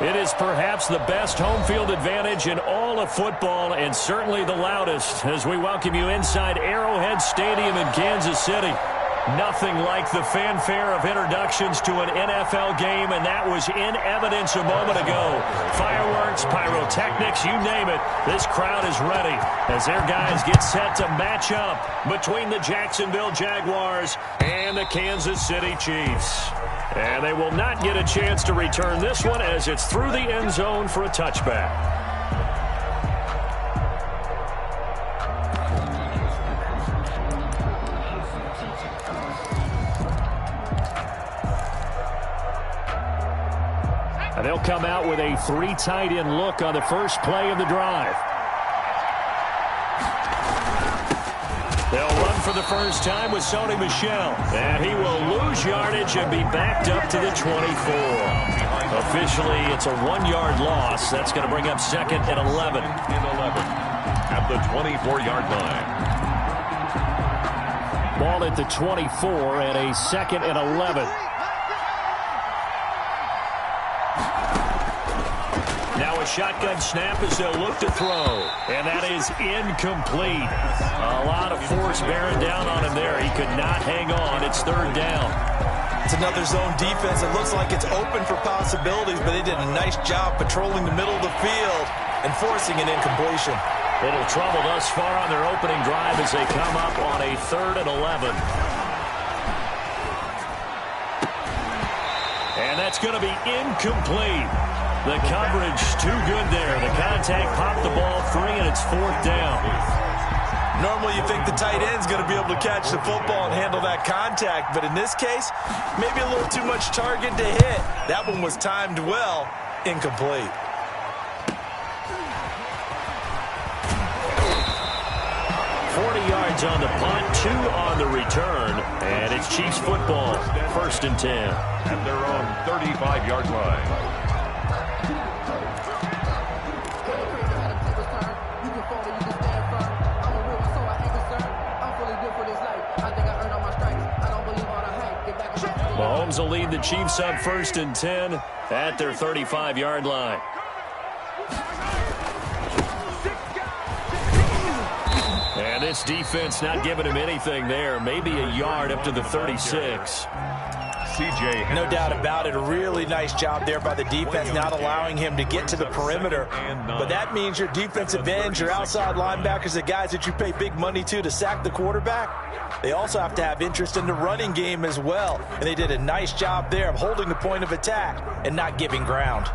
It is perhaps the best home field advantage in all of football, and certainly the loudest, as we welcome you inside Arrowhead Stadium in Kansas City. Nothing like the fanfare of introductions to an NFL game, and that was in evidence a moment ago. Fireworks, pyrotechnics, you name it. This crowd is ready as their guys get set to match up between the Jacksonville Jaguars and the Kansas City Chiefs. And they will not get a chance to return this one as it's through the end zone for a touchback. And they'll come out with a three tight end look on the first play of the drive. They'll run for the first time with Sony Michel. And he will lose yardage and be backed up to the 24. Officially, it's a 1-yard loss. That's going to bring up second and 11. At the 24-yard line. Ball at the 24 and a second and 11. Now a shotgun snap as they'll look to throw. And that is incomplete. A lot of force bearing down on him there. He could not hang on. It's third down. It's another zone defense. It looks like it's open for possibilities, but they did a nice job patrolling the middle of the field and forcing an incompletion. Little trouble thus far on their opening drive as they come up on a third and 11. And that's going to be incomplete. The coverage too good there. The contact popped the ball free, and it's fourth down. Normally you think the tight end's going to be able to catch the football and handle that contact, but in this case, maybe a little too much target to hit. That one was timed well, incomplete. Yards on the punt, 2 on the return, and it's Chiefs football, first and 10. At their own 35-yard line. Mahomes will lead the Chiefs up first and 10 at their 35-yard line. And this defense not giving him anything there. Maybe a yard up to the 36. CJ. No doubt about it. A really nice job there by the defense, not allowing him to get to the perimeter. But that means your defensive ends, your outside linebackers, the guys that you pay big money to sack the quarterback, they also have to have interest in the running game as well. And they did a nice job there of holding the point of attack and not giving ground.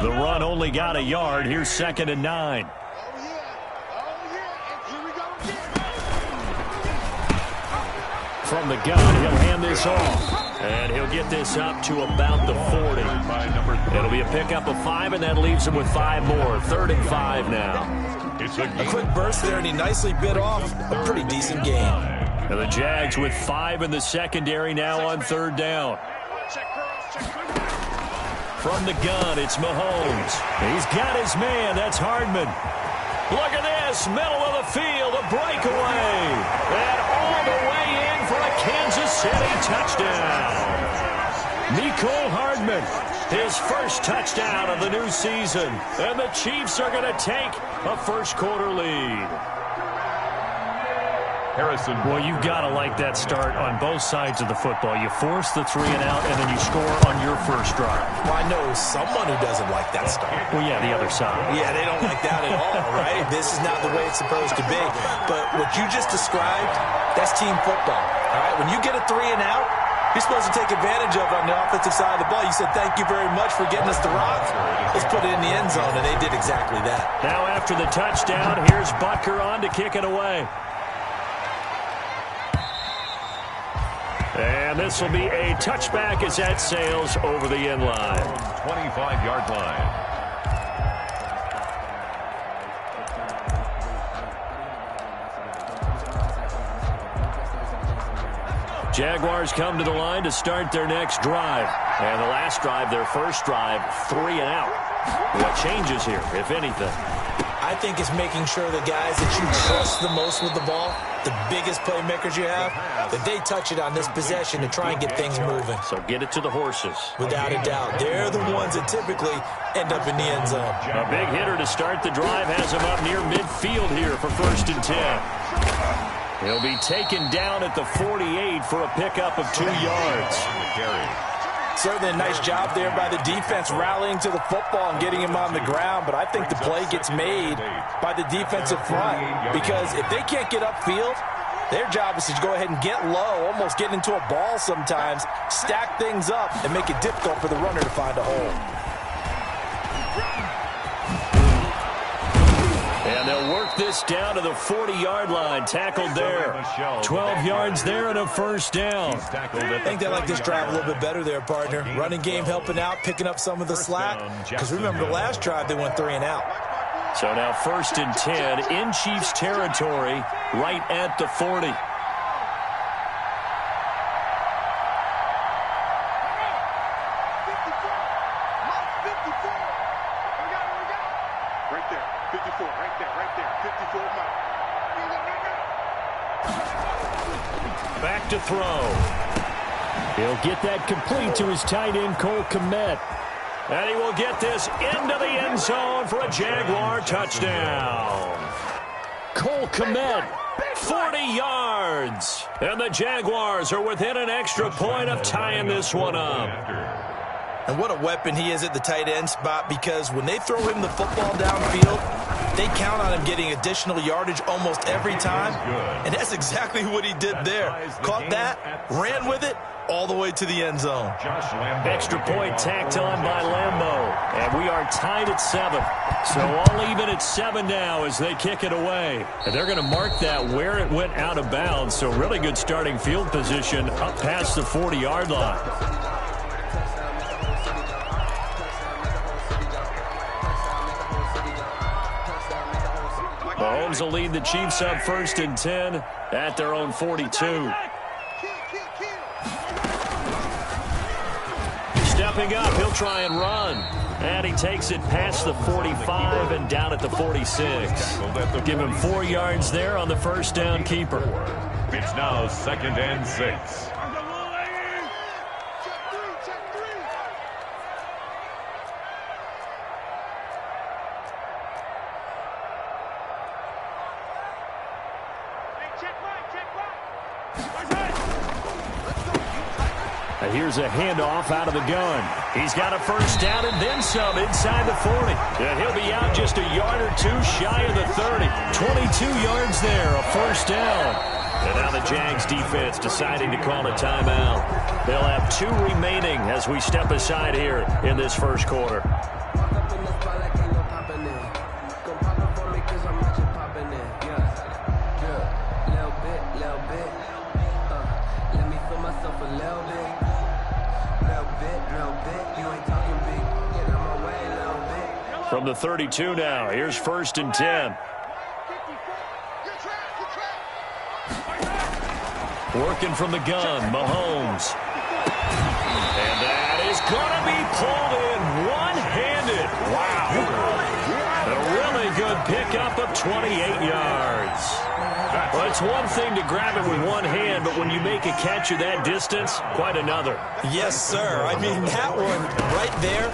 The run only got a yard. Here's second and 9. From the gun, he'll hand this off. And he'll get this up to about the 40. It'll be a pickup of 5, and that leaves him with 5 more. Third and 5 now. A quick burst there, and he nicely bit off a pretty decent game. And the Jags with 5 in the secondary now on third down. From the gun, it's Mahomes. He's got his man. That's Hardman. Look at this. Middle of the field. A breakaway. And all the way in for a Kansas City touchdown. Mecole Hardman, his first touchdown of the new season. And the Chiefs are going to take a first-quarter lead. Harrison. Well, you've got to like that start on both sides of the football. You force the 3 and out, and then you score on your first drive. Well, I know someone who doesn't like that start. Well, yeah, the other side. Yeah, they don't like that at all, right? This is not the way it's supposed to be. But what you just described, that's team football, all right? When you get a 3 and out, you're supposed to take advantage of it on the offensive side of the ball. You said, thank you very much for getting us the rock. Let's put it in the end zone, and they did exactly that. Now after the touchdown, here's Butker on to kick it away. And this will be a touchback as that sails over the end line. 25-yard line. Jaguars come to the line to start their next drive. And the last drive, their first drive, 3 and out. What changes here, if anything? I I think it's making sure the guys that you trust the most with the ball, the biggest playmakers you have, that they touch it on this possession to try and get things moving. So get it to the horses. Without a doubt. They're the ones that typically end up in the end zone. A big hitter to start the drive has him up near midfield here for 1st and 10. He'll be taken down at the 48 for a pickup of 2 yards. Certainly a nice job there by the defense rallying to the football and getting him on the ground, but I think the play gets made by the defensive front because if they can't get upfield, their job is to go ahead and get low, almost get into a ball sometimes, stack things up, and make it difficult for the runner to find a hole. And they'll work this down to the 40-yard line. Tackled there. 12 yards there and a 1st down. I think they like this drive a little bit better there, partner. Running game helping out, picking up some of the slack. Because remember, the last drive they went 3 and out. So now 1st and 10 in Chiefs territory right at the 40. Back to throw. He'll get that complete to his tight end, Cole Kmet. And he will get this into the end zone for a Jaguar touchdown. Cole Kmet, 40 yards. And the Jaguars are within an extra point of tying this one up. And what a weapon he is at the tight end spot, because when they throw him the football downfield, they count on him getting additional yardage almost every time. And that's exactly what he did there. Caught that, ran with it, all the way to the end zone. Extra point tacked on by Lambo. And we are tied at 7. So all even at 7 now as they kick it away. And they're going to mark that where it went out of bounds. So really good starting field position up past the 40-yard line. Mahomes will lead the Chiefs up 1st and 10 at their own 42. Stepping up, he'll try and run. And he takes it past the 45 and down at the 46. Give him 4 yards there on the 1st down keeper. It's now 2nd and 6. And here's a handoff out of the gun. He's got a 1st down and then some inside the 40. And he'll be out just a yard or 2 shy of the 30. 22 yards there, a 1st down. And now the Jags defense deciding to call a timeout. They'll have 2 remaining as we step aside here in this 1st quarter. From the 32 now, here's 1st and 10. Working from the gun, Mahomes. And that is going to be pulled in one-handed. Wow. A really good pickup of 28 yards. Well, it's one thing to grab it with one hand, but when you make a catch of that distance, quite another. Yes, sir. I mean, that one right there,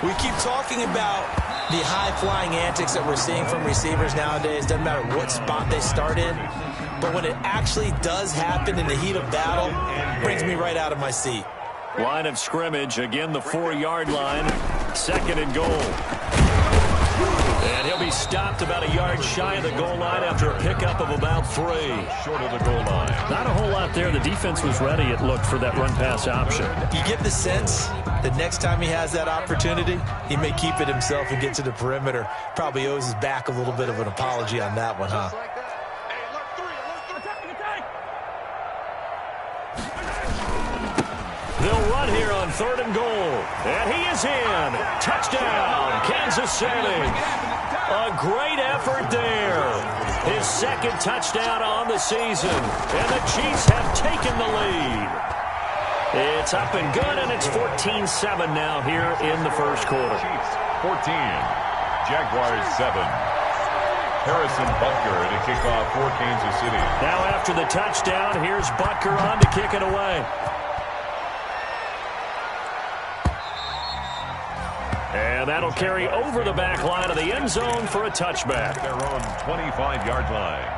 we keep talking about the high-flying antics that we're seeing from receivers nowadays. Doesn't matter what spot they start in. But when it actually does happen in the heat of battle, it brings me right out of my seat. Line of scrimmage, again the 4-yard line. 2nd and goal. And he'll be stopped about a yard shy of the goal line after a pickup of about 3. Short of the goal line. Not a whole lot there. The defense was ready, it looked, for that run-pass option. You get the sense that next time he has that opportunity, he may keep it himself and get to the perimeter. Probably owes his back a little bit of an apology on that one, huh? They'll run here on 3rd and goal. And he is in. Touchdown, Kansas City. A great effort there. His 2nd touchdown on the season. And the Chiefs have taken the lead. It's up and good, and it's 14-7 now here in the 1st quarter. Chiefs 14, Jaguars 7. Harrison Butker to kick off for Kansas City. Now after the touchdown, here's Butker on to kick it away. And that'll carry over the back line of the end zone for a touchback. Their own 25-yard line.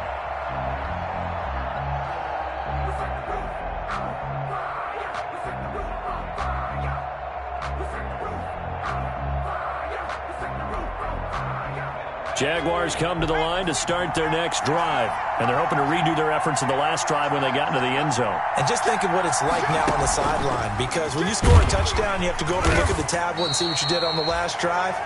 Jaguars come to the line to start their next drive. And they're hoping to redo their efforts in the last drive when they got into the end zone. And just think of what it's like now on the sideline. Because when you score a touchdown, you have to go over and look at the tablet and see what you did on the last drive.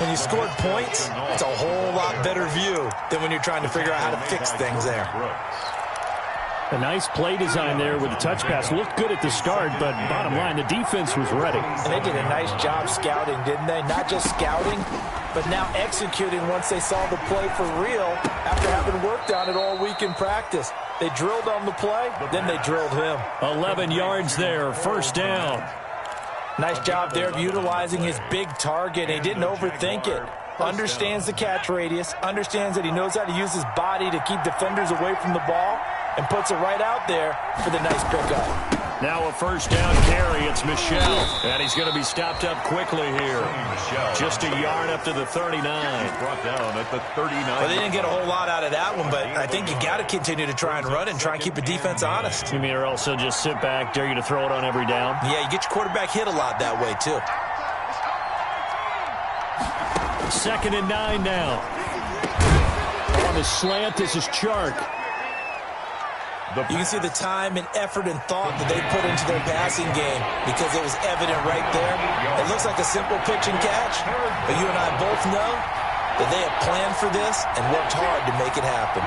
When you scored points, it's a whole lot better view than when you're trying to figure out how to fix things there. A nice play design there with the touch pass. Looked good at the start, but bottom line, the defense was ready. And they did a nice job scouting, didn't they? Not just scouting, but now executing once they saw the play for real after having worked on it all week in practice. They drilled on the play, then they drilled him. 11 yards there, first down. Nice job there of utilizing his big target. He didn't overthink it. Understands the catch radius, understands that he knows how to use his body to keep defenders away from the ball, and puts it right out there for the nice pickup. Now a first down carry. It's Michel. And he's going to be stopped up quickly here. Just a yard up to the 39. Brought down at the 39. Well, they didn't get a whole lot out of that one, but I think you got to continue to try and run and try and keep the defense honest. You mean or also just sit back, dare you to throw it on every down? Yeah, you get your quarterback hit a lot that way, too. 2nd and 9 now. On the slant, this is Chark. You can see the time and effort and thought that they put into their passing game because it was evident right there. It looks like a simple pitch and catch, but you and I both know that they have planned for this and worked hard to make it happen.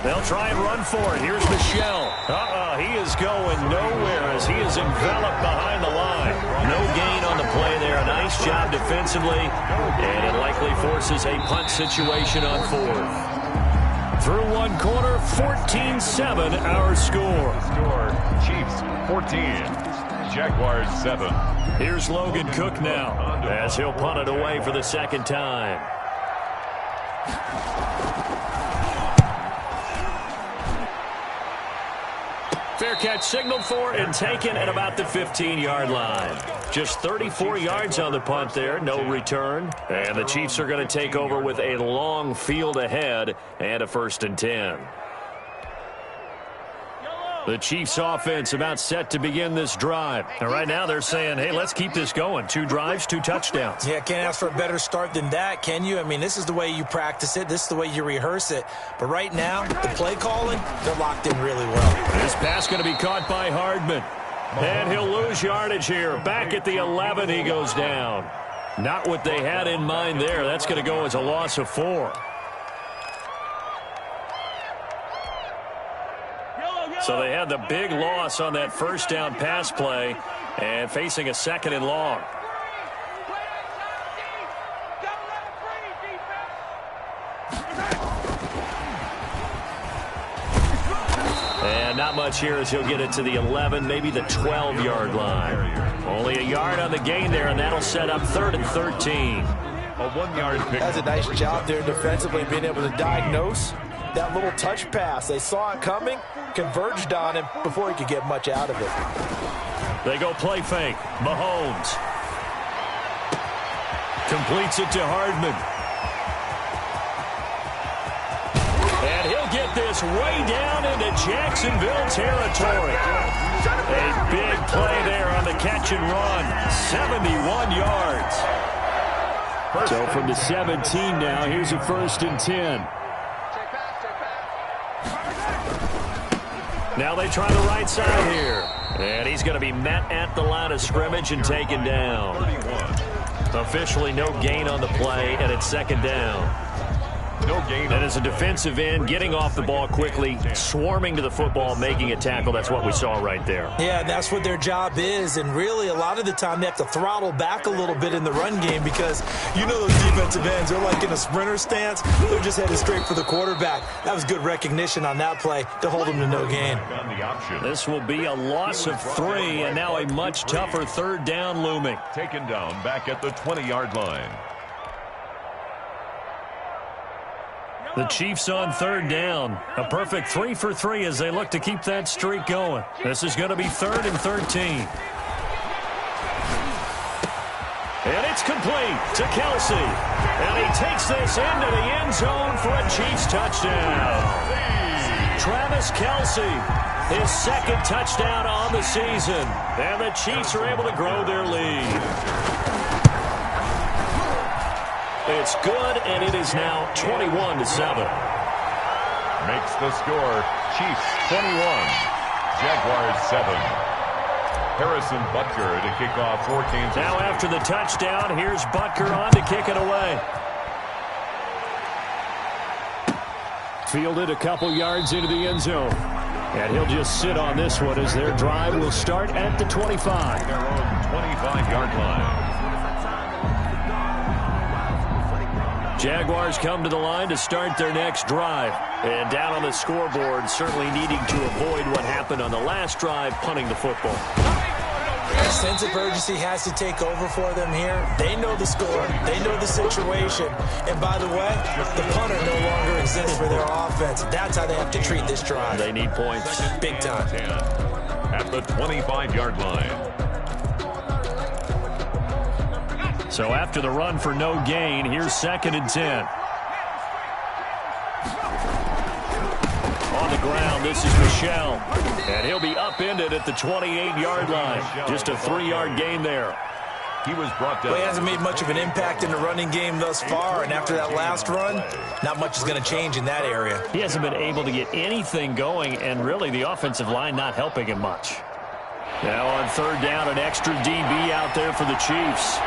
They'll try and run for it. Here's Michel. He is going nowhere as he is enveloped behind the line. No gain on the play there. A nice job defensively, and it likely forces a punt situation on 4th. Through one quarter, 14-7 our score. Chiefs 14, Jaguars 7. Here's Logan Cook now as he'll punt it away for the second time. Fair catch signaled for and taken at about the 15-yard line. Just 34 yards on the punt there, no return. And the Chiefs are going to take over with a long field ahead and a 1st and 10. The Chiefs offense about set to begin this drive. And right now they're saying, hey, let's keep this going. 2 drives, 2 touchdowns. Yeah, can't ask for a better start than that, can you? I mean, this is the way you practice it. This is the way you rehearse it. But right now, the play calling, they're locked in really well. This pass going to be caught by Hardman. And he'll lose yardage here. Back at the 11, he goes down. Not what they had in mind there. That's going to go as a loss of 4. So they had the big loss on that first down pass play and facing a 2nd and long. And not much here as he'll get it to the 11, maybe the 12-yard line. Only a yard on the gain there, and that'll set up 3rd and 13. A 1-yard pick. That's a nice job there defensively, being able to diagnose that little touch pass. They saw it coming, converged on him before he could get much out of it. They go play fake. Mahomes completes it to Hardman. And he'll get this way down into Jacksonville territory. A big play there on the catch and run. 71 yards. So from the 17 now, here's a 1st and 10. Now they try the right side here. And he's going to be met at the line of scrimmage and taken down. Officially no gain on the play, and it's 2nd down. No gain. And as a defensive end, getting off the ball quickly, swarming to the football, making a tackle, that's what we saw right there. Yeah, and that's what their job is. And really, a lot of the time, they have to throttle back a little bit in the run game because you know those defensive ends, they're like in a sprinter stance. They're just headed straight for the quarterback. That was good recognition on that play to hold them to no gain. This will be a loss of 3, and now a much tougher third down looming. Taken down back at the 20-yard line. The Chiefs on third down. A perfect 3 for 3 as they look to keep that streak going. This is going to be 3rd and 13. And it's complete to Kelsey. And he takes this into the end zone for a Chiefs touchdown. Travis Kelsey, his 2nd touchdown on the season. And the Chiefs are able to grow their lead. It's good, and it is now 21-7. Makes the score Chiefs 21, Jaguars 7. Harrison Butker to kick off for Kansas. Now after the touchdown, here's Butker on to kick it away. Fielded a couple yards into the end zone. And he'll just sit on this one as their drive will start at the 25. Their own 25-yard line. Jaguars come to the line to start their next drive. And down on the scoreboard, certainly needing to avoid what happened on the last drive, punting the football. A sense of urgency has to take over for them here. They know the score. They know the situation. And by the way, the punter no longer exists for their offense. That's how they have to treat this drive. They need points. Big time. At the 25-yard line. So after the run for no gain, here's 2nd and 10. On the ground, this is Michel. And he'll be upended at the 28-yard line. Just a 3-yard gain there. He was brought down. Well, he hasn't made much of an impact in the running game thus far. And after that last run, not much is going to change in that area. He hasn't been able to get anything going, and really the offensive line not helping him much. Now on third down, an extra DB out there for the Chiefs.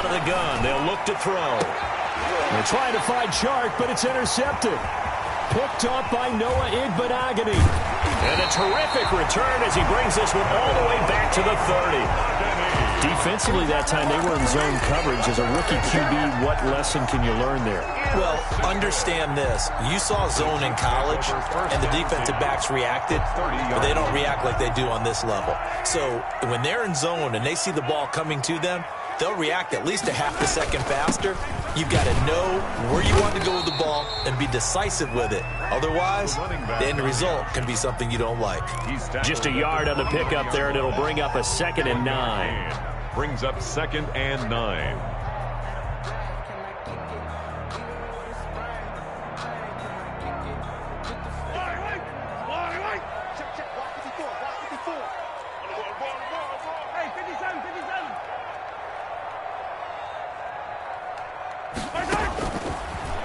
The gun. They'll look to throw. They're trying to find Chark, but it's intercepted. Picked up by Noah Igbenogany. And a terrific return as he brings this one all the way back to the 30. Defensively that time, they were in zone coverage. As a rookie QB, what lesson can you learn there? Well, understand this. You saw zone in college, and the defensive backs reacted, but they don't react like they do on this level. So when they're in zone and they see the ball coming to them, they'll react at least a half a second faster. You've got to know where you want to go with the ball and be decisive with it. Otherwise, the end result can be something you don't like. Just a yard on the pickup there, and it'll bring up a 2nd and 9. Brings up 2nd and 9.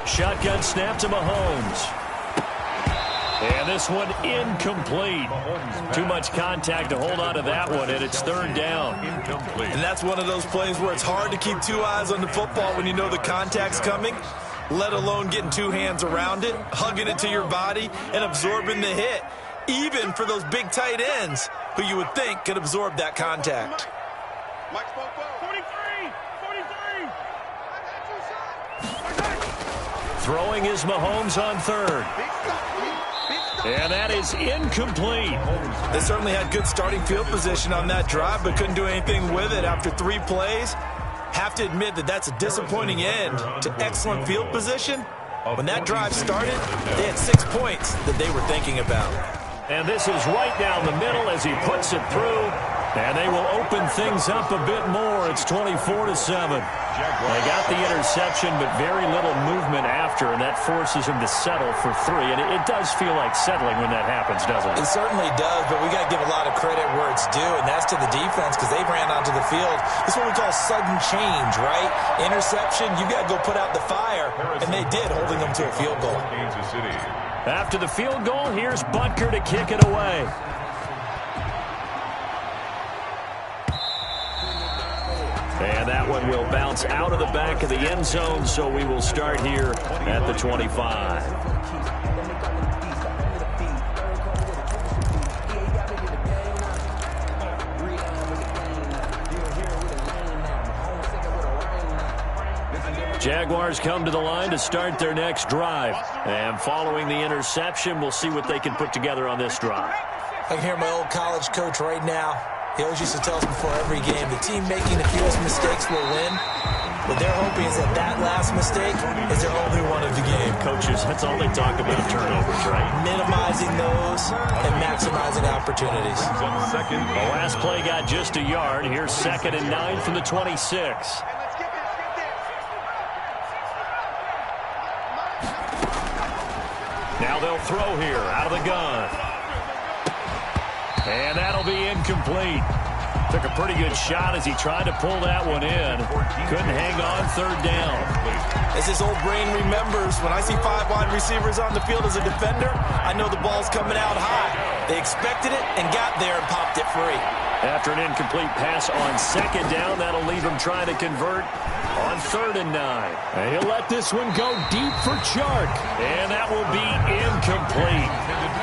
Shotgun snap to Mahomes. And this one incomplete. Too much contact to hold on to that one, and it's third down. Incomplete. And that's one of those plays where it's hard to keep 2 eyes on the football when you know the contact's coming, let alone getting 2 hands around it, hugging it to your body, and absorbing the hit, even for those big tight ends who you would think could absorb that contact. Throwing is Mahomes on third. And that is incomplete. They certainly had good starting field position on that drive, but couldn't do anything with it after 3 plays. Have to admit that that's a disappointing end to excellent field position. When that drive started, they had 6 points that they were thinking about. And this is right down the middle as he puts it through. And they will open things up a bit more. It's 24-7. They got the interception, but very little movement after, and that forces him to settle for 3. And it does feel like settling when that happens, doesn't it? It certainly does, but we got to give a lot of credit where it's due, and that's to the defense because they ran onto the field. This is what we call sudden change, right? Interception, you got to go put out the fire, and they did, holding them to a field goal. Kansas City. After the field goal, here's Butker to kick it away. one will bounce out of the back of the end zone, so we will start here at the 25. Jaguars come to the line to start their next drive. And following the interception, we'll see what they can put together on this drive. I can hear my old college coach right now. He always used to tell us before every game, the team making the fewest mistakes will win. What they're hoping is that last mistake is their only one of the game. Coaches, that's all they talk about, turnovers, right? Minimizing those and maximizing opportunities. The last play got just a yard. Here's 2nd and 9 from the 26. Now they'll throw here out of the gun. And that'll be incomplete. Took a pretty good shot as he tried to pull that one in. Couldn't hang on 3rd down. As his old brain remembers, when I see 5 wide receivers on the field as a defender, I know the ball's coming out high. They expected it and got there and popped it free. After an incomplete pass on 2nd down, that'll leave him trying to convert on 3rd and 9. And he'll let this one go deep for Chark. And that will be incomplete.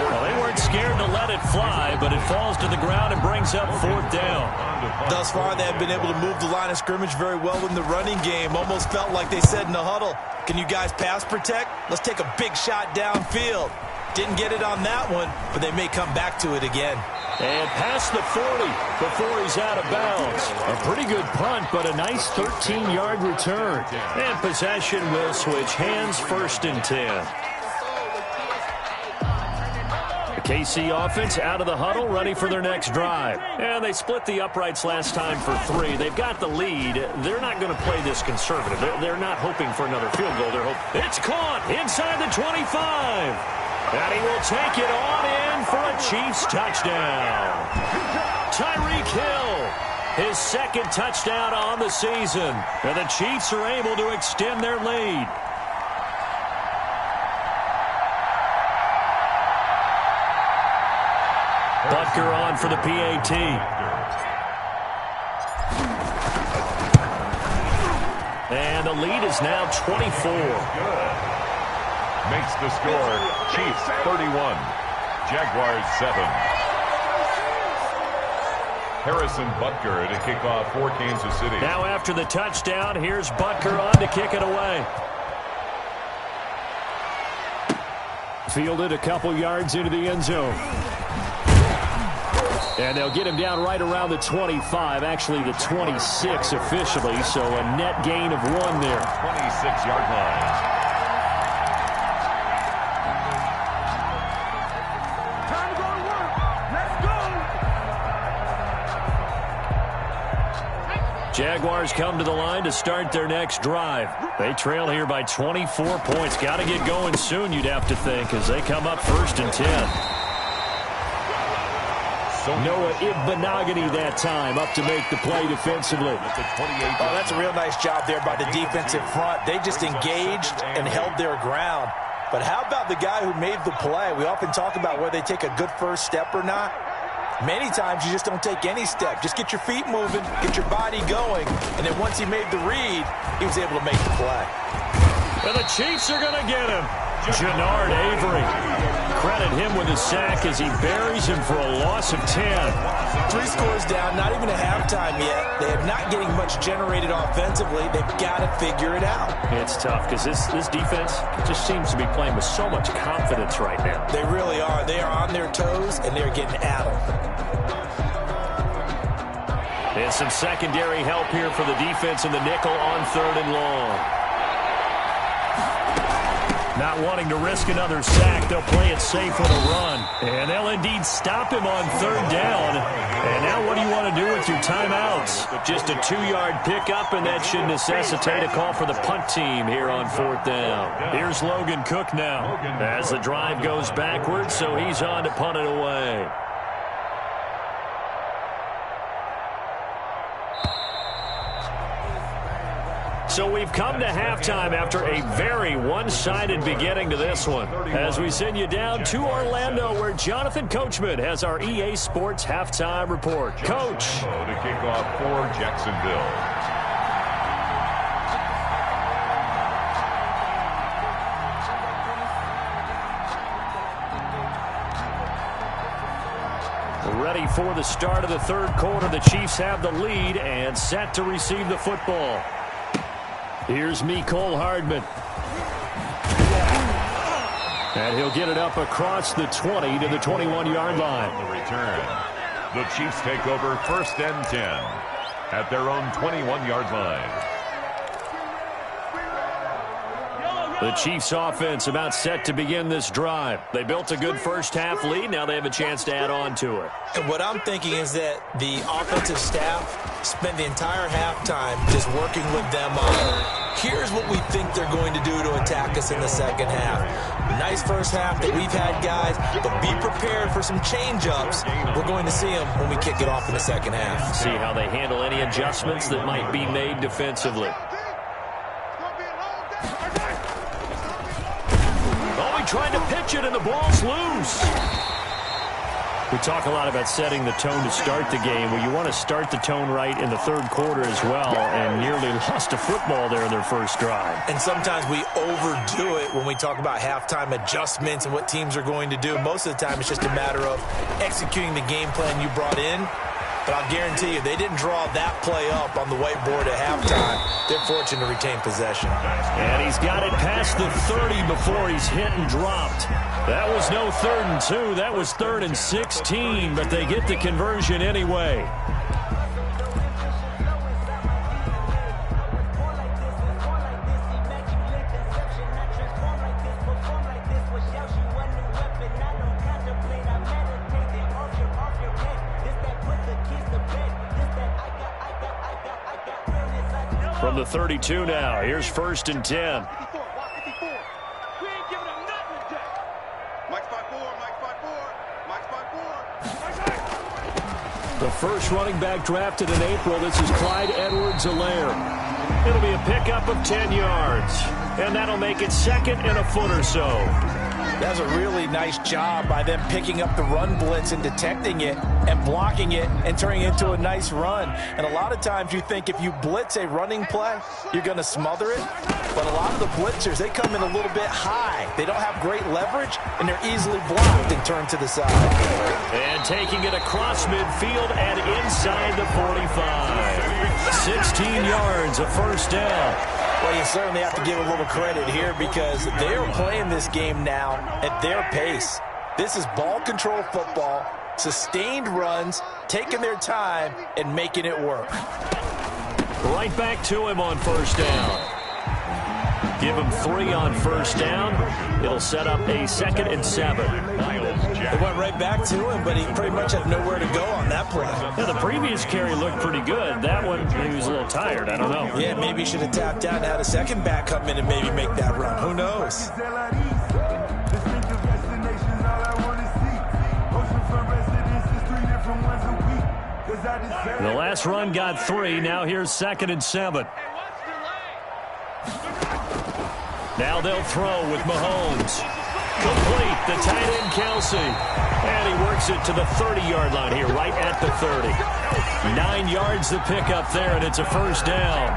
Well, they weren't scared to let it fly, but it falls to the ground and brings up 4th down. Thus far, they have been able to move the line of scrimmage very well in the running game. Almost felt like they said in the huddle, can you guys pass protect? Let's take a big shot downfield. Didn't get it on that one, but they may come back to it again. And past the 40 before he's out of bounds. A pretty good punt, but a nice 13-yard return. And possession will switch hands, 1st and 10. The KC offense out of the huddle, ready for their next drive. And they split the uprights last time for 3. They've got the lead. They're not going to play this conservative. They're not hoping for another field goal. It's caught inside the 25. And he will take it on in for a Chiefs touchdown. Tyreek Hill, his 2nd touchdown on the season. And the Chiefs are able to extend their lead. Butker on for the PAT. And the lead is now 24. Makes the score Chiefs 31, Jaguars 7. Harrison Butker to kick off for Kansas City. Now after the touchdown, here's Butker on to kick it away. Fielded a couple yards into the end zone. And they'll get him down right around the 25, actually the 26 officially, so a net gain of 1 there. 26-yard line. Jaguars come to the line to start their next drive. They trail here by 24 points. Got to get going soon, you'd have to think, as they come up 1st and 10. Noah Ibbenogany that time up to make the play defensively. Oh, that's a real nice job there by the defensive front. They just engaged and held their ground. But how about the guy who made the play? We often talk about whether they take a good first step or not. Many times you just don't take any step. Just get your feet moving, get your body going, and then once he made the read, he was able to make the play. And the Chiefs are going to get him. Jannard Avery. Credit him with a sack as he buries him for a loss of 10. 3 scores down, not even a halftime yet. They are not getting much generated offensively. They've got to figure it out. It's tough because this defense just seems to be playing with so much confidence right now. They really are. They are on their toes, and they're getting at them. And some secondary help here for the defense in the nickel on 3rd and long. Not wanting to risk another sack, they'll play it safe with a run. And they'll indeed stop him on 3rd down. And now what do you want to do with your timeouts? Just a 2-yard pickup, and that should necessitate a call for the punt team here on 4th down. Here's Logan Cook now as the drive goes backwards, so he's on to punt it away. So we've come to halftime after a very one-sided beginning to this one. As we send you down to Orlando, where Jonathan Coachman has our EA Sports halftime report. Coach. To kick off for Jacksonville. ready for the start of the third quarter. The Chiefs have the lead and set to receive the football. Here's Mecole Hardman. And he'll get it up across the 20 to the 21-yard line. On the return, the Chiefs take over 1st and 10 at their own 21-yard line. The Chiefs offense about set to begin this drive. They built a good first half lead. Now they have a chance to add on to it. And what I'm thinking is that the offensive staff spent the entire halftime just working with them on, here's what we think they're going to do to attack us in the second half. Nice first half that we've had, guys, but be prepared for some change-ups. We're going to see them when we kick it off in the second half. See how they handle any adjustments that might be made defensively. Trying to pitch it, and the ball's loose. We talk a lot about setting the tone to start the game. Well, you want to start the tone right in the third quarter as well, and nearly lost a football there in their first drive. And sometimes we overdo it when we talk about halftime adjustments and what teams are going to do. Most of the time, it's just a matter of executing the game plan you brought in. But I'll guarantee you, they didn't draw that play up on the whiteboard at halftime. They're fortunate to retain possession. And he's got it past the 30 before he's hit and dropped. That was no 3rd and 2. That was 3rd and 16, but they get the conversion anyway. From the 32 now, here's 1st and 10. The first running back drafted in April. This is Clyde Edwards-Helaire. It'll be a pickup of 10 yards, and that'll make it 2nd and a foot or so. That was a really nice job by them picking up the run blitz and detecting it and blocking it and turning it into a nice run. And a lot of times you think if you blitz a running play, you're going to smother it. But a lot of the blitzers, they come in a little bit high. They don't have great leverage, and they're easily blocked and turned to the side. And taking it across midfield and inside the 45. 16 yards, a 1st down. Well, you certainly have to give a little credit here because they are playing this game now at their pace. This is ball control football, sustained runs, taking their time, and making it work. Right back to him on 1st down. Give him 3 on 1st down. It'll set up a 2nd and 7. They went right back to him, but he pretty much had nowhere to go on that play. Yeah, the previous carry looked pretty good. That one, he was a little tired. I don't know. Yeah, maybe he should have tapped out and had a second back come in and maybe make that run. Who knows? The last run got 3. Now here's 2nd and 7. Now they'll throw with Mahomes. Complete, the tight end Kelsey. And he works it to the 30-yard line here, right at the 30. 9 yards to pick up there, and it's a 1st down.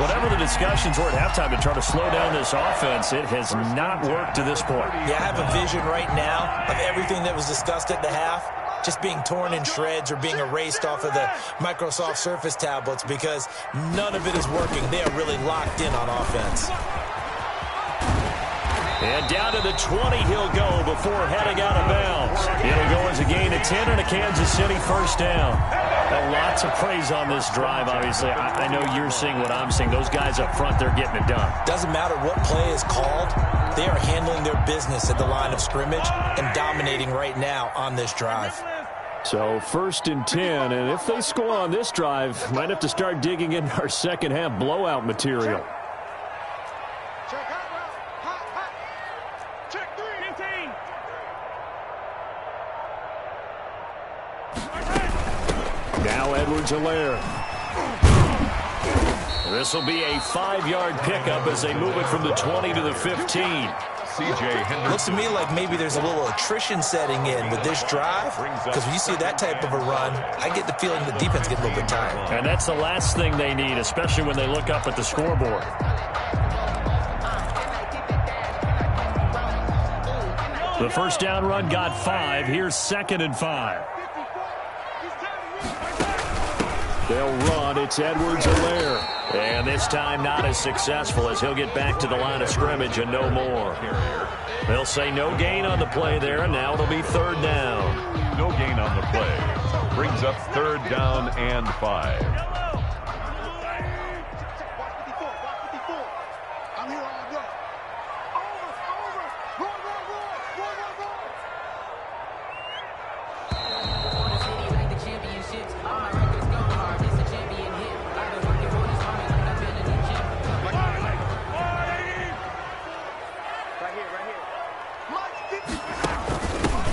Whatever the discussions were at halftime to try to slow down this offense, it has not worked to this point. Yeah, I have a vision right now of everything that was discussed at the half just being torn in shreds or being erased off of the Microsoft Surface tablets because none of it is working. They are really locked in on offense. And down to the 20 he'll go before heading out of bounds. It'll go as a gain of 10 and a Kansas City 1st down. Well, lots of praise on this drive, obviously. I know you're seeing what I'm seeing. Those guys up front, they're getting it done. Doesn't matter what play is called. They are handling their business at the line of scrimmage and dominating right now on this drive. So 1st and 10, and if they score on this drive, might have to start digging into our second half blowout material. Now Edwards-Helaire. This will be a 5-yard pickup as they move it from the 20 to the 15. Looks to me like maybe there's a little attrition setting in with this drive because when you see that type of a run, I get the feeling the defense gets a little bit tired. And that's the last thing they need, especially when they look up at the scoreboard. The 1st down run got 5. Here's 2nd and 5. They'll run. It's Edwards-Helaire. And this time not as successful as he'll get back to the line of scrimmage and no more. They'll say no gain on the play there, and now it'll be 3rd down. No gain on the play. Brings up 3rd down and 5.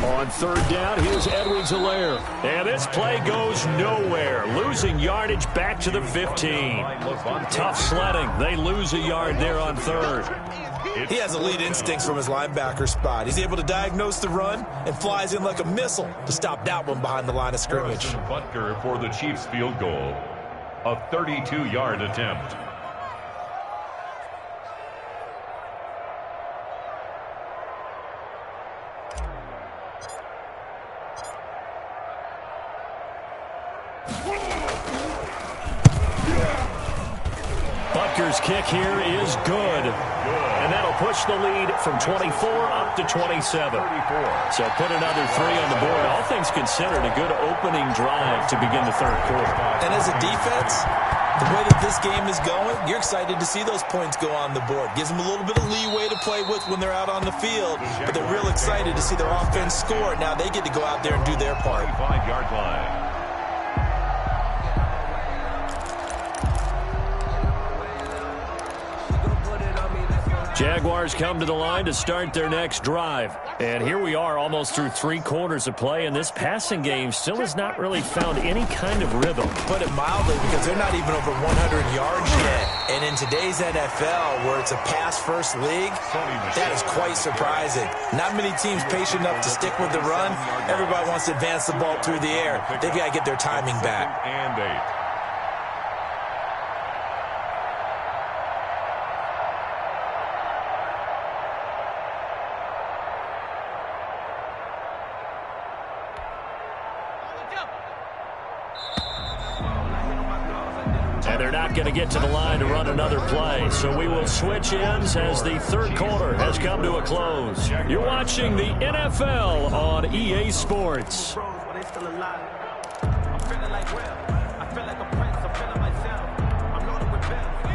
On 3rd down, here's Edwards-Helaire. And this play goes nowhere. Losing yardage back to the 15. Tough sledding. They lose a yard there on 3rd. He has elite instincts from his linebacker spot. He's able to diagnose the run and flies in like a missile to stop that one behind the line of scrimmage. Butker for the Chiefs field goal. A 32-yard attempt. Butker's kick here is good. And that'll push the lead from 24 up to 27. So put another 3 on the board. All things considered, a good opening drive to begin the 3rd quarter. And as a defense, the way that this game is going, you're excited to see those points go on the board. Gives them a little bit of leeway to play with when they're out on the field. But they're real excited to see their offense score. Now they get to go out there and do their part. 5-yard line. Jaguars come to the line to start their next drive. And here we are almost through 3 quarters of play, and this passing game still has not really found any kind of rhythm. Put it mildly, because they're not even over 100 yards yet. And in today's NFL, where it's a pass-first league, that is quite surprising. Not many teams patient enough to stick with the run. Everybody wants to advance the ball through the air. They've got to get their timing back. And 8. Going to get to the line to run another play. So we will switch ends as the 3rd quarter has come to a close. You're watching the NFL on EA Sports.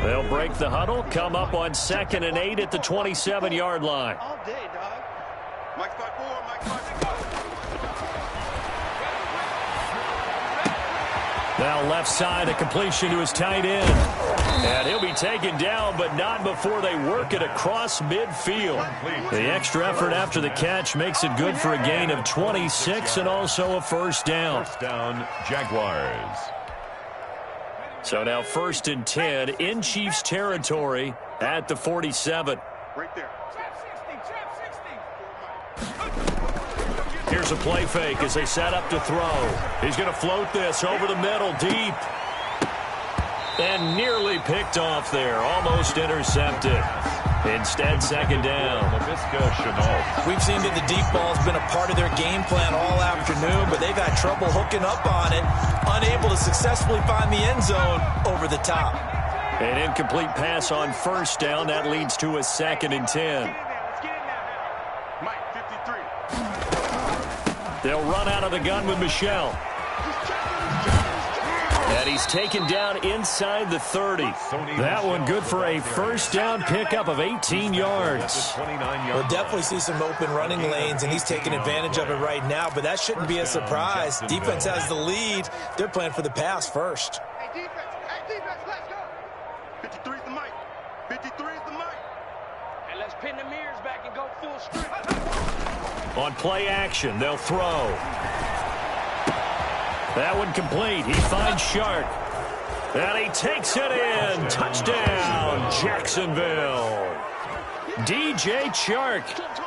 They'll break the huddle, come up on 2nd and 8 at the 27-yard line. All day, dog. Mike's by 4, Mike's by 4. Now left side, a completion to his tight end. And he'll be taken down, but not before they work it across midfield. The extra effort after the catch makes it good for a gain of 26 and also a 1st down. 1st down, Jaguars. So now 1st and 10 in Chiefs territory at the 47. Right there. Here's a play fake as they set up to throw. He's going to float this over the middle, deep. And nearly picked off there. Almost intercepted. Instead, 2nd down. We've seen that the deep ball's been a part of their game plan all afternoon, but they've had trouble hooking up on it. Unable to successfully find the end zone over the top. An incomplete pass on 1st down. That leads to a 2nd and 10. They'll run out of the gun with Michel. And he's taken down inside the 30. That one good for a 1st down pickup of 18 yards. We'll definitely see some open running lanes, and he's taking advantage of it right now, but that shouldn't be a surprise. Defense has the lead. They're playing for the pass first. Hey, defense, let's go. 53 is the mic. 53 is the mic. And let's pin the mirrors back and go full strip. On play action, they'll throw. That one complete. He finds Shark. And he takes it in. Touchdown, Jacksonville. DJ Chark,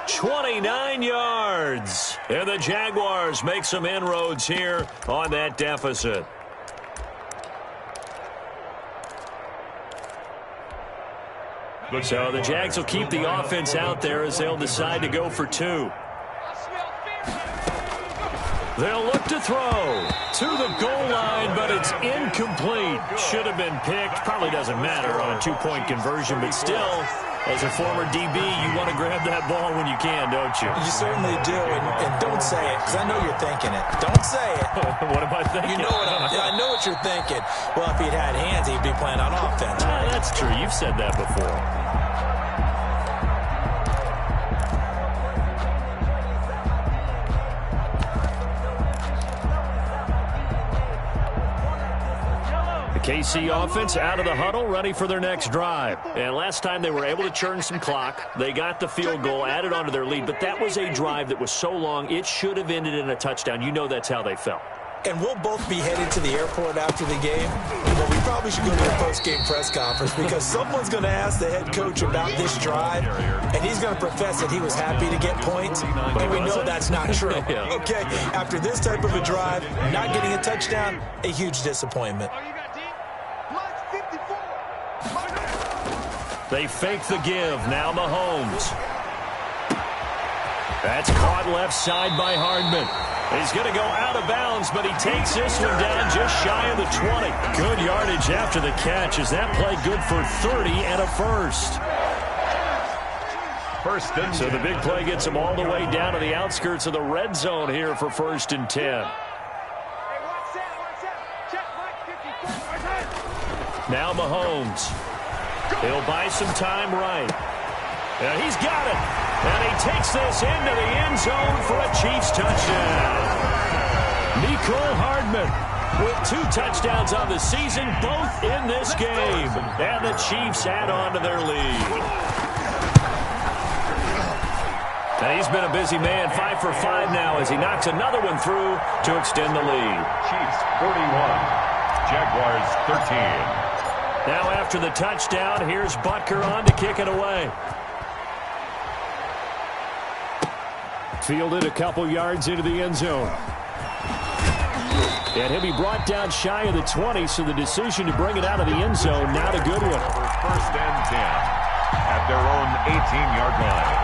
29 yards. And the Jaguars make some inroads here on that deficit. So the Jags will keep the offense out there as they'll decide to go for 2. They'll look to throw. to the goal line, but it's incomplete. Should have been picked. Probably doesn't matter on a two-point conversion, but still, as a former DB, you want to grab that ball when you can, don't you? You certainly do, and don't say it, because I know you're thinking it. Don't say it. What am I thinking? You know I know what you're thinking. Well, if he'd had hands, he'd be playing on offense. That's true. You've said that before. KC offense out of the huddle, ready for their next drive. And last time they were able to churn some clock. They got the field goal, added onto their lead, but that was a drive that was so long, it should have ended in a touchdown. You know that's how they felt. And we'll both be headed to the airport after the game, but we probably should go to the post-game press conference because someone's going to ask the head coach about this drive, and he's going to profess that he was happy to get points, and we know that's not true. Yeah. Okay, after this type of a drive, not getting a touchdown, a huge disappointment. They fake the give. Now Mahomes. That's caught left side by Hardman. He's going to go out of bounds, but he takes this one down just shy of the 20. Good yardage after the catch. Is that play good for 30 and a first? So the big play gets him all the way down to the outskirts of the red zone here for 1st and 10. Now Mahomes. He'll buy some time right. And he's got it. And he takes this into the end zone for a Chiefs touchdown. Nicole Hardman with 2 touchdowns on the season, both in this game. And the Chiefs add on to their lead. And he's been a busy man, 5 for 5 now as he knocks another one through to extend the lead. Chiefs 41, Jaguars 13. Now after the touchdown, here's Butker on to kick it away. Fielded a couple yards into the end zone. And he'll be brought down shy of the 20, so the decision to bring it out of the end zone, not a good one. 1st and 10 at their own 18-yard line.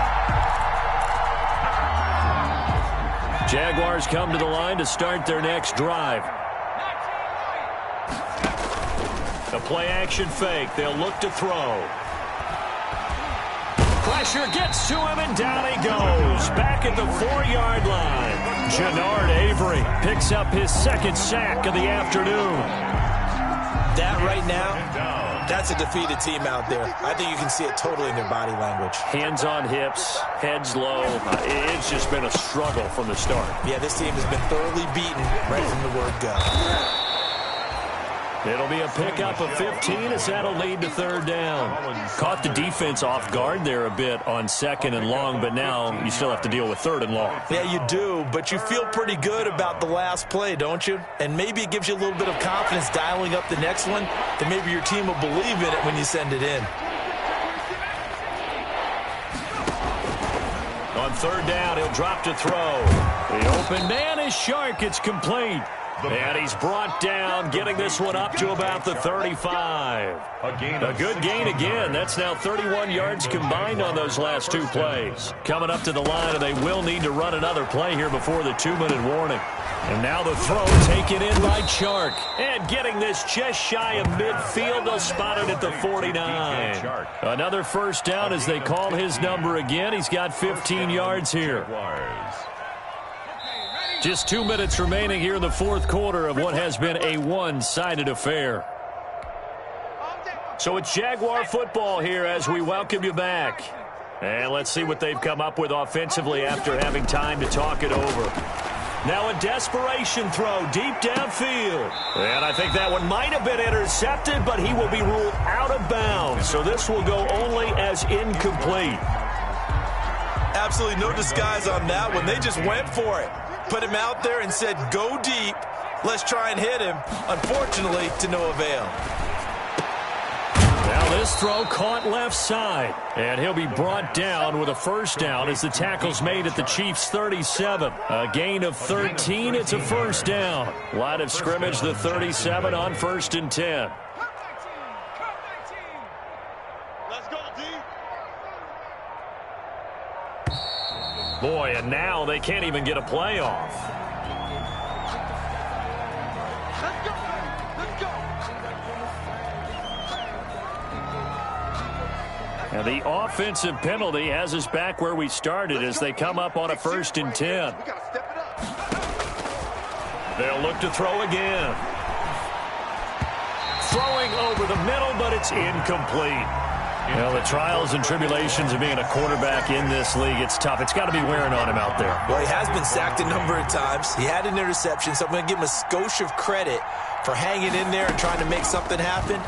Jaguars come to the line to start their next drive. A play-action fake. They'll look to throw. Pressure gets to him, and down he goes. Back at the 4-yard line. Jannard Avery picks up his 2nd sack of the afternoon. That right now, that's a defeated team out there. I think you can see it totally in their body language. Hands on hips, heads low. It's just been a struggle from the start. Yeah, this team has been thoroughly beaten right from the word go. It'll be a pickup of 15 as that'll lead to 3rd down. Caught the defense off guard there a bit on 2nd and long, but now you still have to deal with 3rd and long. Yeah, you do, but you feel pretty good about the last play, don't you? And maybe it gives you a little bit of confidence dialing up the next one, that maybe your team will believe in it when you send it in. On 3rd down, he'll drop to throw. The open man is Shark. It's complete. And he's brought down, getting this one up to about the 35. A good gain again. That's now 31 yards combined on those last 2 plays. Coming up to the line, and they will need to run another play here before the 2-minute warning. And now the throw taken in by Chark. And getting this just shy of midfield. They'll spot it at the 49. Another 1st down as they call his number again. He's got 15 yards here. Just 2 minutes remaining here in the 4th quarter of what has been a one-sided affair. So it's Jaguar football here as we welcome you back. And let's see what they've come up with offensively after having time to talk it over. Now a desperation throw deep downfield. And I think that one might have been intercepted, but he will be ruled out of bounds. So this will go only as incomplete. Absolutely no disguise on that one. They just went for it. Put him out there and said, go deep. Let's try and hit him. Unfortunately, to no avail. Now this throw caught left side. And he'll be brought down with a 1st down as the tackle's made at the Chiefs' 37. A gain of 13. It's a 1st down. Line of scrimmage, the 37 on 1st and 10. Boy, and now they can't even get a play off. And the offensive penalty has us back where we started as they come up on a 1st and 10. They'll look to throw again. Throwing over the middle, but it's incomplete. Well, the trials and tribulations of being a quarterback in this league, it's tough. It's got to be wearing on him out there. Well, he has been sacked a number of times. He had an interception, so I'm going to give him a skosh of credit for hanging in there and trying to make something happen,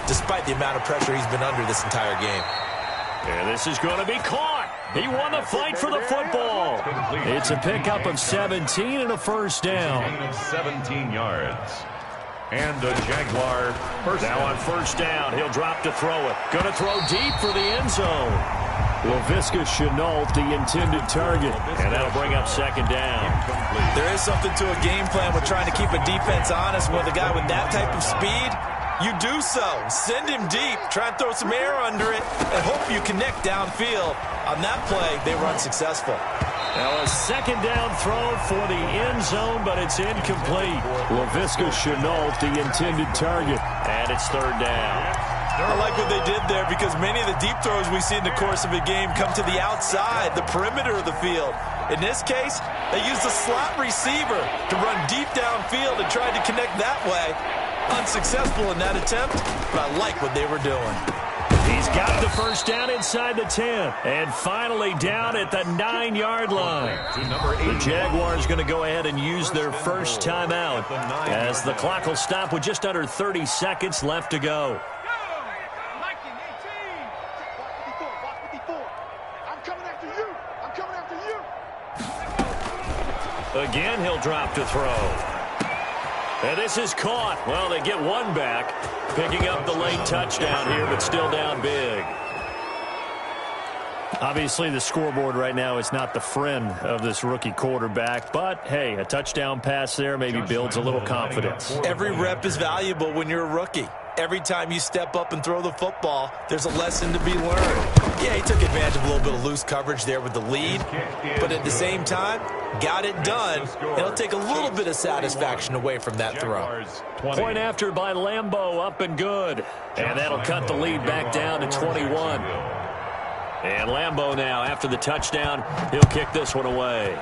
despite the amount of pressure he's been under this entire game. And this is going to be caught. He won the fight for the football. It's a pickup of 17 and a 1st down. 17 yards. And the Jaguar first now on 1st down. He'll drop to throw it. Going to throw deep for the end zone. Laviska Shenault, the intended target. And that'll bring up 2nd down. There is something to a game plan with trying to keep a defense honest. With a guy with that type of speed, you do so. Send him deep. Try and throw some air under it and hope you connect downfield. On that play, they were unsuccessful. Now a 2nd down throw for the end zone, but it's incomplete. Laviska Shenault, the intended target. And it's 3rd down. I like what they did there because many of the deep throws we see in the course of a game come to the outside, the perimeter of the field. In this case, they used a slot receiver to run deep downfield and tried to connect that way. Unsuccessful in that attempt, but I like what they were doing. He's got the 1st down inside the 10. And finally down at the 9-yard line. The Jaguars going to go ahead and use their first timeout as the clock will stop with just under 30 seconds left to go. Again, he'll drop to throw. And this is caught. Well, they get one back, picking up the late touchdown here, but still down big. Obviously, the scoreboard right now is not the friend of this rookie quarterback, but, hey, a touchdown pass there maybe builds a little confidence. Every rep is valuable when you're a rookie. Every time you step up and throw the football, there's a lesson to be learned. Yeah, he took advantage of a little bit of loose coverage there with the lead, but at the same time, got it done. It'll take a little bit of satisfaction away from that throw. Point after by Lambeau, up and good. And that'll cut the lead back down to 21. And Lambeau now, after the touchdown, he'll kick this one away.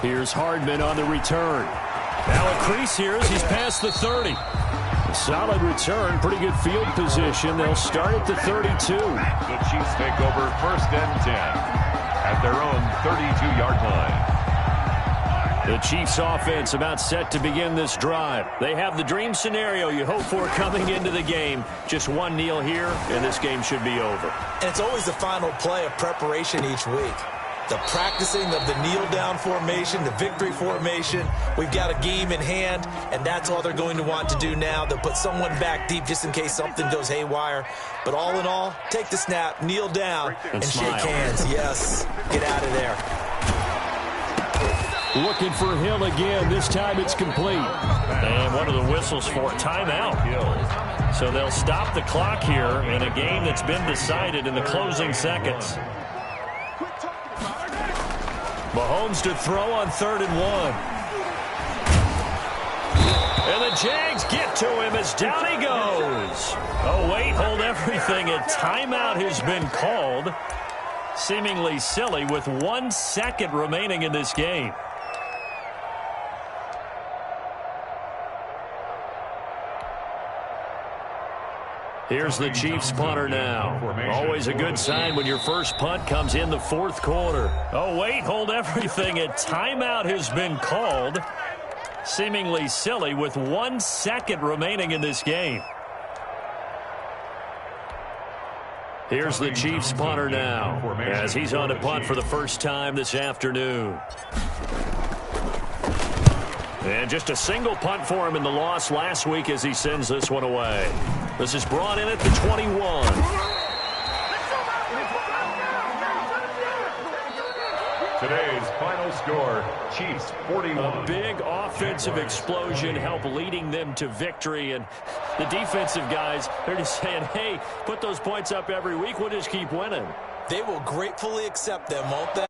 Here's Hardman on the return. Now a crease here as he's past the 30. A solid return, pretty good field position. They'll start at the 32. The Chiefs take over 1st and 10 at their own 32-yard line. The Chiefs offense about set to begin this drive. They have the dream scenario you hope for coming into the game. Just one kneel here, and this game should be over. And it's always the final play of preparation each week. The practicing of the kneel-down formation, the victory formation. We've got a game in hand, and that's all they're going to want to do now. They'll put someone back deep just in case something goes haywire. But all in all, take the snap, kneel down, and shake hands. Yes, get out of there. Looking for Hill again. This time it's complete. And one of the whistles for timeout. So they'll stop the clock here in a game that's been decided in the closing seconds. Mahomes to throw on 3rd and 1. And the Jags get to him as down he goes. Oh, wait, hold everything. A timeout has been called. Seemingly silly with 1 second remaining in this game. Here's the Chiefs punter now. Always a good sign when your first punt comes in the 4th quarter. Oh, wait, hold everything. A timeout has been called. Seemingly silly with 1 second remaining in this game. Here's the Chiefs punter now as he's on to punt for the first time this afternoon. And just a single punt for him in the loss last week as he sends this one away. This is brought in at the 21. Today's final score, Chiefs 41. A big offensive explosion helped leading them to victory. And the defensive guys, they're just saying, hey, put those points up every week. We'll just keep winning. They will gratefully accept them, won't they?